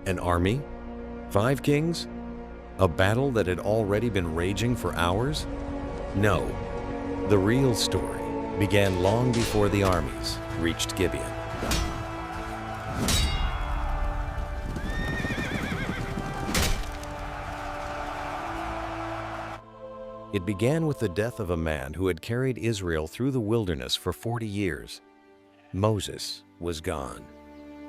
An army? 5 kings? A battle that had already been raging for hours? No. The real story began long before the armies reached Gibeon. It began with the death of a man who had carried Israel through the wilderness for 40 years. Moses was gone,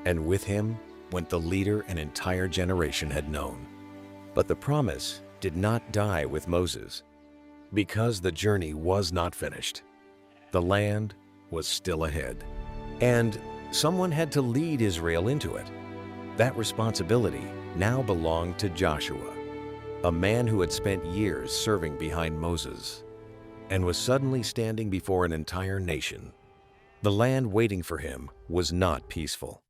and with him went the leader an entire generation had known. But the promise did not die with Moses, because the journey was not finished. The land was still ahead, and someone had to lead Israel into it. That responsibility now belonged to Joshua, a man who had spent years serving behind Moses and was suddenly standing before an entire nation. The land waiting for him was not peaceful.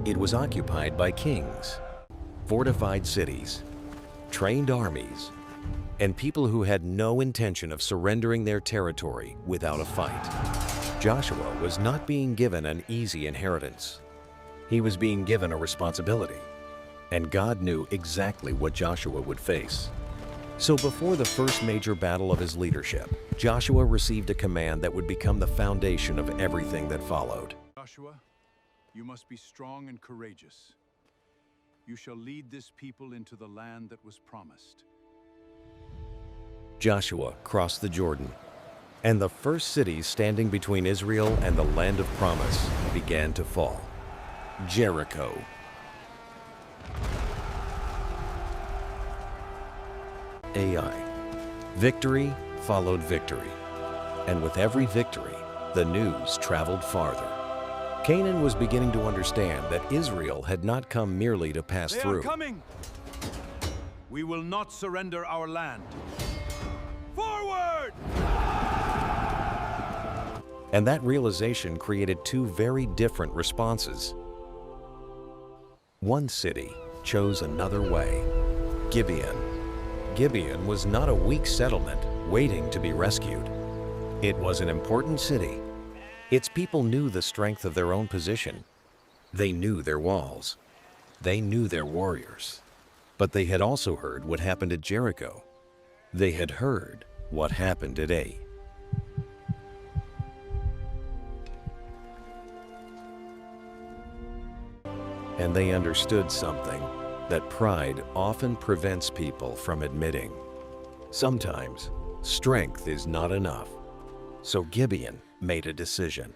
It was occupied by kings, fortified cities, trained armies, and people who had no intention of surrendering their territory without a fight. Joshua was not being given an easy inheritance. He was being given a responsibility, and God knew exactly what Joshua would face. So before the first major battle of his leadership, Joshua received a command that would become the foundation of everything that followed. Joshua, you must be strong and courageous. You shall lead this people into the land that was promised. Joshua crossed the Jordan, and the first cities standing between Israel and the land of promise began to fall. Jericho, Ai. Victory followed victory, and with every victory, the news traveled farther. Canaan was beginning to understand that Israel had not come merely to pass through. They are coming! We will not surrender our land. Forward! And that realization created 2 very different responses. One city chose another way, Gibeon. Gibeon was not a weak settlement waiting to be rescued. It was an important city. Its people knew the strength of their own position. They knew their walls. They knew their warriors. But they had also heard what happened at Jericho. They had heard what happened at Ai. And they understood something that pride often prevents people from admitting. Sometimes, strength is not enough. So Gibeon made a decision.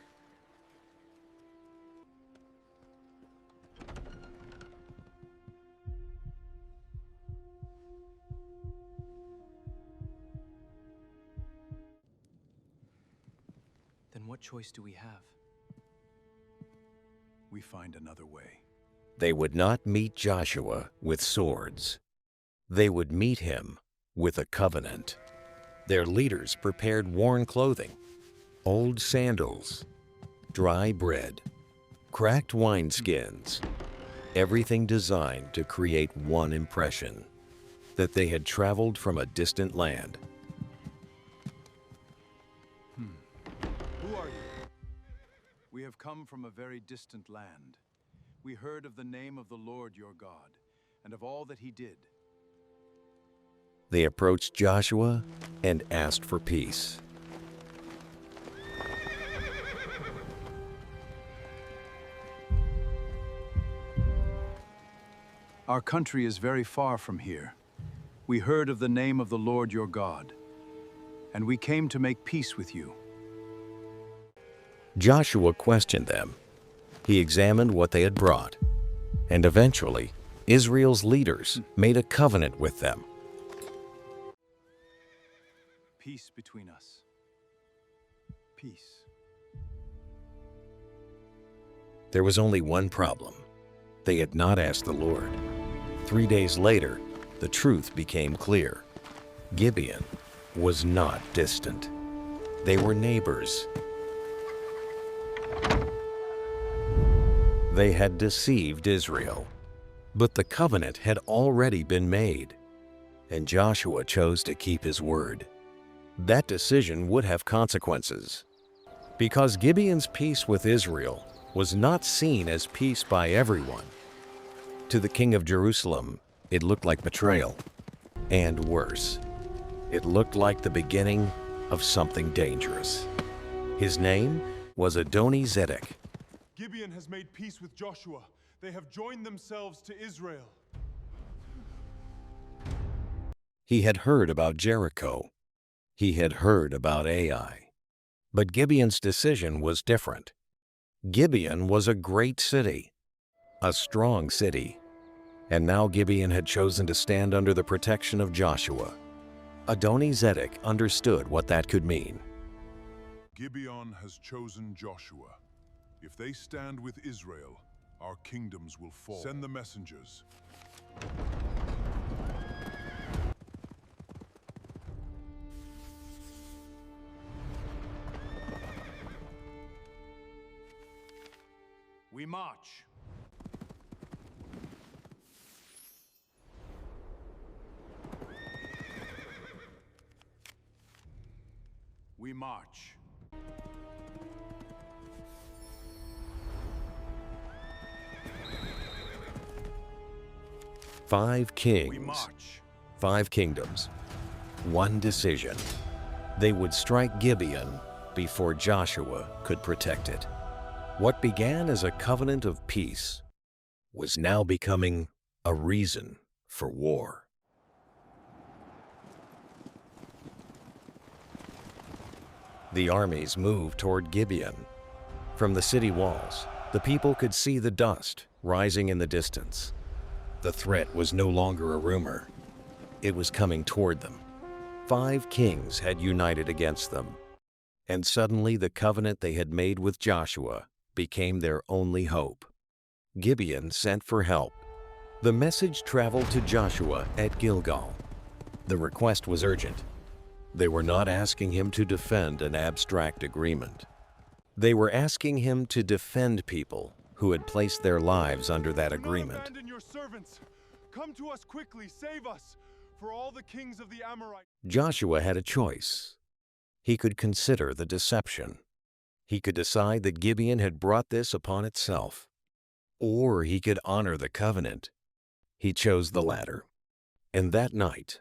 Then what choice do we have? We find another way. They would not meet Joshua with swords. They would meet him with a covenant. Their leaders prepared worn clothing, old sandals, dry bread, cracked wineskins, everything designed to create one impression, that they had traveled from a distant land. Who are you? We have come from a very distant land. We heard of the name of the Lord your God, and of all that he did. They approached Joshua and asked for peace. Our country is very far from here. We heard of the name of the Lord your God, and we came to make peace with you. Joshua questioned them. He examined what they had brought, and eventually, Israel's leaders made a covenant with them. Peace between us. Peace. There was only one problem. They had not asked the Lord. 3 days later, the truth became clear. Gibeon was not distant. They were neighbors. They had deceived Israel, but the covenant had already been made, and Joshua chose to keep his word. That decision would have consequences. Because Gibeon's peace with Israel was not seen as peace by everyone. To the king of Jerusalem, it looked like betrayal. And worse, it looked like the beginning of something dangerous. His name was Adoni-Zedek. Gibeon has made peace with Joshua. They have joined themselves to Israel. He had heard about Jericho. He had heard about Ai. But Gibeon's decision was different. Gibeon was a great city, a strong city, and now Gibeon had chosen to stand under the protection of Joshua. Adoni-Zedek understood what that could mean. Gibeon has chosen Joshua. If they stand with Israel, our kingdoms will fall. Send the messengers. We march. We march. 5 kings, We march. 5 kingdoms, 1 decision. They would strike Gibeon before Joshua could protect it. What began as a covenant of peace was now becoming a reason for war. The armies moved toward Gibeon. From the city walls, the people could see the dust rising in the distance. The threat was no longer a rumor. It was coming toward them. 5 kings had united against them. And suddenly the covenant they had made with Joshua became their only hope. Gibeon sent for help. The message traveled to Joshua at Gilgal. The request was urgent. They were not asking him to defend an abstract agreement. They were asking him to defend people who had placed their lives under that agreement. Abandon your servants. Come to us quickly, save us, for all the kings of the Amorites. Joshua had a choice. He could consider the deception. He could decide that Gibeon had brought this upon itself. Or he could honor the covenant. He chose the latter. And that night,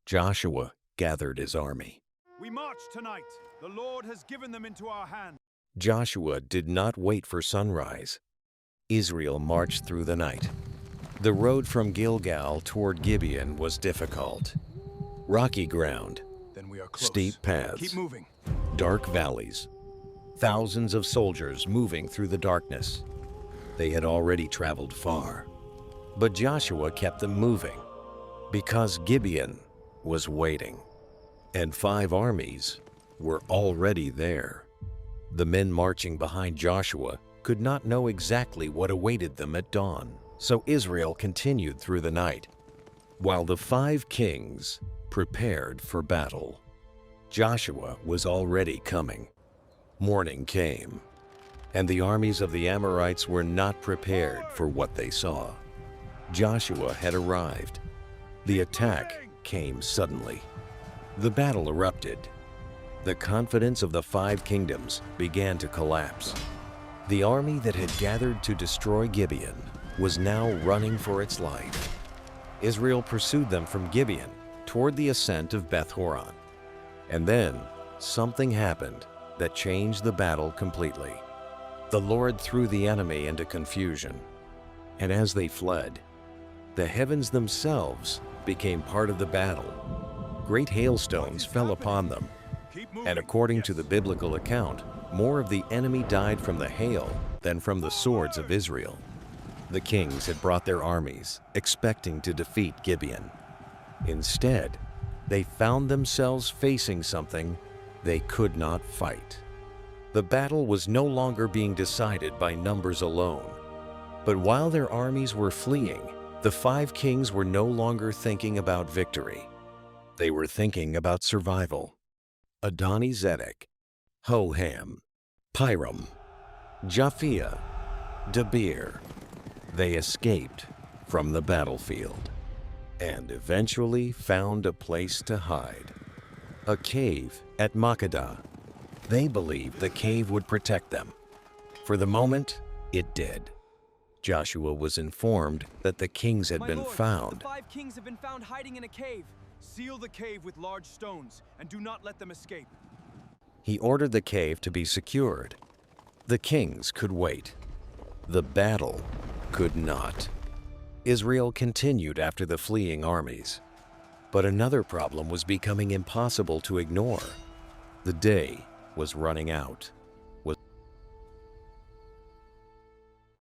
Joshua gathered his army. We march tonight. The Lord has given them into our hand. Joshua did not wait for sunrise. Israel marched through the night. The road from Gilgal toward Gibeon was difficult. Rocky ground, Then we are close. steep Keep paths, moving. dark valleys. Thousands of soldiers moving through the darkness. They had already traveled far. But Joshua kept them moving because Gibeon was waiting. And 5 armies were already there. The men marching behind Joshua could not know exactly what awaited them at dawn. So Israel continued through the night, while the 5 kings prepared for battle. Joshua was already coming. Morning came, and the armies of the Amorites were not prepared for what they saw. Joshua had arrived. The attack came suddenly. The battle erupted. The confidence of the 5 kingdoms began to collapse. The army that had gathered to destroy Gibeon was now running for its life. Israel pursued them from Gibeon toward the ascent of Beth Horon. And then something happened that changed the battle completely. The Lord threw the enemy into confusion. And as they fled, the heavens themselves became part of the battle. Great hailstones fell upon them. Keep moving. And according to Yes. the biblical account, more of the enemy died from the hail than from the swords of Israel. The kings had brought their armies, expecting to defeat Gibeon. Instead, they found themselves facing something they could not fight. The battle was no longer being decided by numbers alone. But while their armies were fleeing, the 5 kings were no longer thinking about victory. They were thinking about survival. Adoni-Zedek, Hoham, Piram, Japhia, Debir. They escaped from the battlefield and eventually found a place to hide. a cave at Makkedah. They believed the cave would protect them. For the moment, it did. Joshua was informed that the kings had been found. The 5 kings have been found hiding in a cave. Seal the cave with large stones, and do not let them escape. He ordered the cave to be secured. The kings could wait. The battle could not. Israel continued after the fleeing armies. But another problem was becoming impossible to ignore. The day was running out.